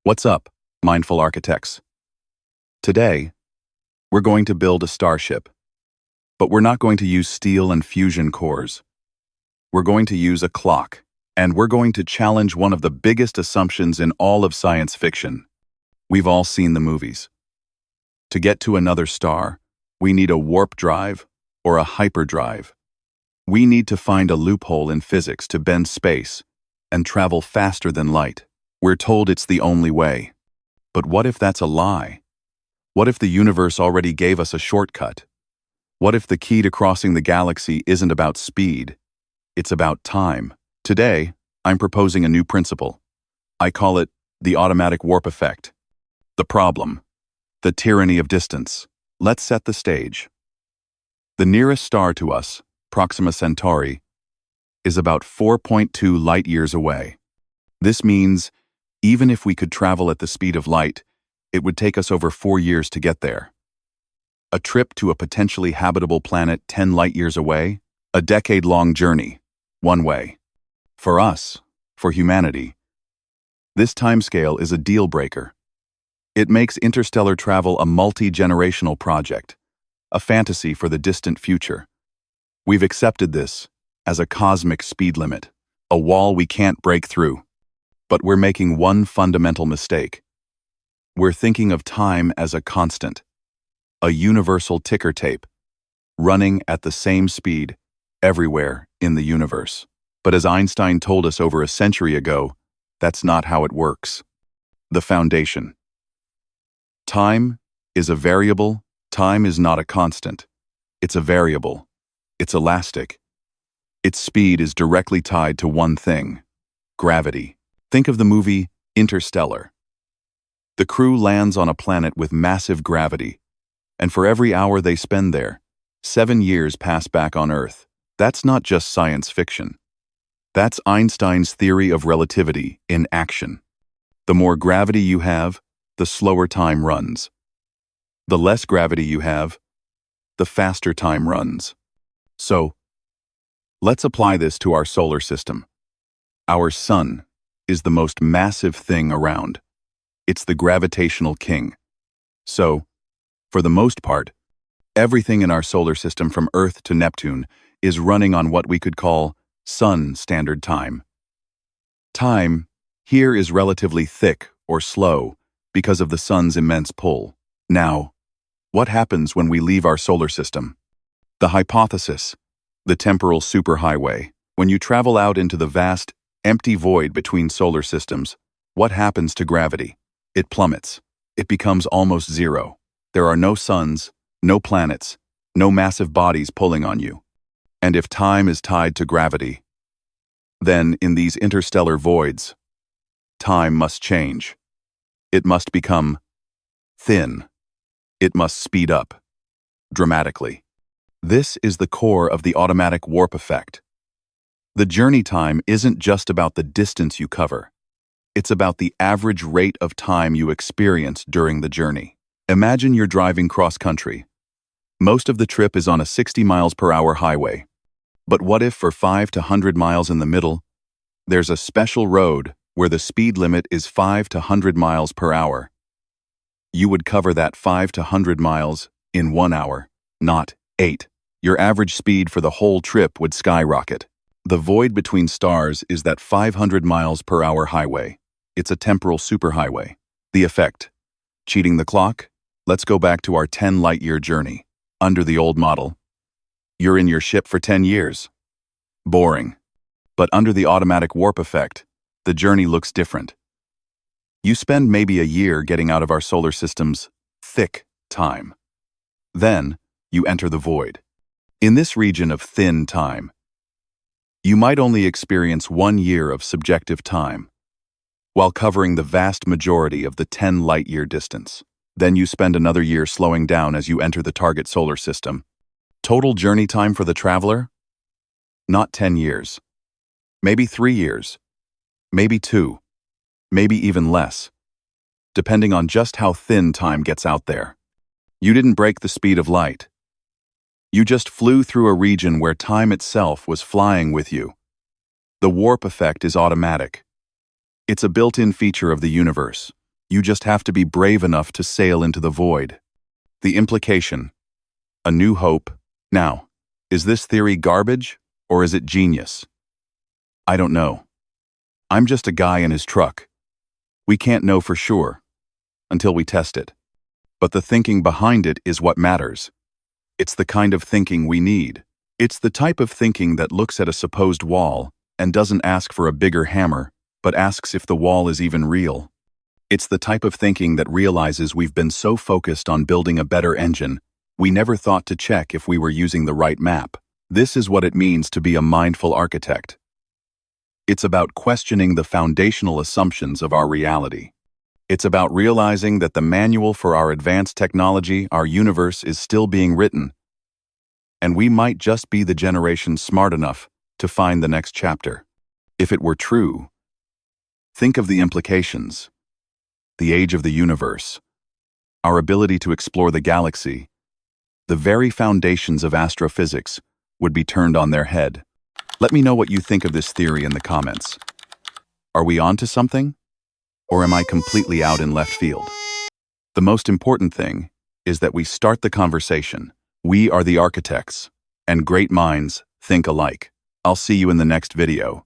What's up, mindful architects? Today, we're going to build a starship, but we're not going to use steel and fusion cores. We're going to use a clock, and we're going to challenge one of the biggest assumptions in all of science fiction. We've all seen the movies. To get to another star, we need a warp drive or a hyperdrive. We need to find a loophole in physics to bend space and travel faster than light. We're told it's the only way. But what if that's a lie? What if the universe already gave us a shortcut? What if the key to crossing the galaxy isn't about speed? It's about time. Today, I'm proposing a new principle. I call it the automatic warp effect. The problem: the tyranny of distance. Let's set the stage. The nearest star to us, Proxima Centauri, is about 4.2 light-years away. This means, even if we could travel at the speed of light, it would take us over 4 years to get there. A trip to a potentially habitable planet 10 light-years away? A decade-long journey, one way. For us, for humanity, this timescale is a deal-breaker. It makes interstellar travel a multi-generational project, a fantasy for the distant future. We've accepted this as a cosmic speed limit, a wall we can't break through. But we're making one fundamental mistake. We're thinking of time as a constant, a universal ticker tape, running at the same speed everywhere in the universe. But as Einstein told us over a century ago, that's not how it works. The foundation. Time is a variable. Time is not a constant. It's a variable. It's elastic. Its speed is directly tied to one thing: gravity. Think of the movie Interstellar. The crew lands on a planet with massive gravity, and for every hour they spend there, 7 years pass back on Earth. That's not just science fiction. That's Einstein's theory of relativity in action. The more gravity you have, the slower time runs. The less gravity you have, the faster time runs. So, let's apply this to our solar system. Our sun is the most massive thing around. It's the gravitational king. So, for the most part, everything in our solar system from Earth to Neptune is running on what we could call Sun Standard Time. Time here is relatively thick or slow because of the sun's immense pull. Now, what happens when we leave our solar system? The hypothesis, the temporal superhighway. When you travel out into the vast, empty void between solar systems, what happens to gravity? It plummets. It becomes almost zero. There are no suns, no planets, no massive bodies pulling on you. And if time is tied to gravity, then in these interstellar voids, time must change. It must become thin. It must speed up dramatically. This is the core of the automatic warp effect. The journey time isn't just about the distance you cover. It's about the average rate of time you experience during the journey. Imagine you're driving cross-country. Most of the trip is on a 60 miles per hour highway. But what if for 5 to 100 miles in the middle, there's a special road where the speed limit is 5 to 100 miles per hour? You would cover that 5 to 100 miles in 1 hour, not 8. Your average speed for the whole trip would skyrocket. The void between stars is that 500 miles per hour highway. It's a temporal superhighway. The effect: cheating the clock? Let's go back to our 10 light-year journey. Under the old model, you're in your ship for 10 years. Boring. But under the automatic warp effect, the journey looks different. You spend maybe a year getting out of our solar system's thick time. Then, you enter the void. In this region of thin time, you might only experience 1 year of subjective time, while covering the vast majority of the 10 light-year distance. Then you spend another year slowing down as you enter the target solar system. Total journey time for the traveler? Not 10 years. Maybe 3 years. Maybe 2. Maybe even less, depending on just how thin time gets out there. You didn't break the speed of light. You just flew through a region where time itself was flying with you. The warp effect is automatic. It's a built-in feature of the universe. You just have to be brave enough to sail into the void. The implication: a new hope. Now, is this theory garbage or is it genius? I don't know. I'm just a guy in his truck. We can't know for sure until we test it. But the thinking behind it is what matters. It's the kind of thinking we need. It's the type of thinking that looks at a supposed wall and doesn't ask for a bigger hammer, but asks if the wall is even real. It's the type of thinking that realizes we've been so focused on building a better engine, we never thought to check if we were using the right map. This is what it means to be a mindful architect. It's about questioning the foundational assumptions of our reality. It's about realizing that the manual for our advanced technology, our universe, is still being written, and we might just be the generation smart enough to find the next chapter. If it were true, think of the implications. The age of the universe, our ability to explore the galaxy, the very foundations of astrophysics would be turned on their head. Let me know what you think of this theory in the comments. Are we onto something? Or am I completely out in left field? The most important thing is that we start the conversation. We are the architects, and great minds think alike. I'll see you in the next video.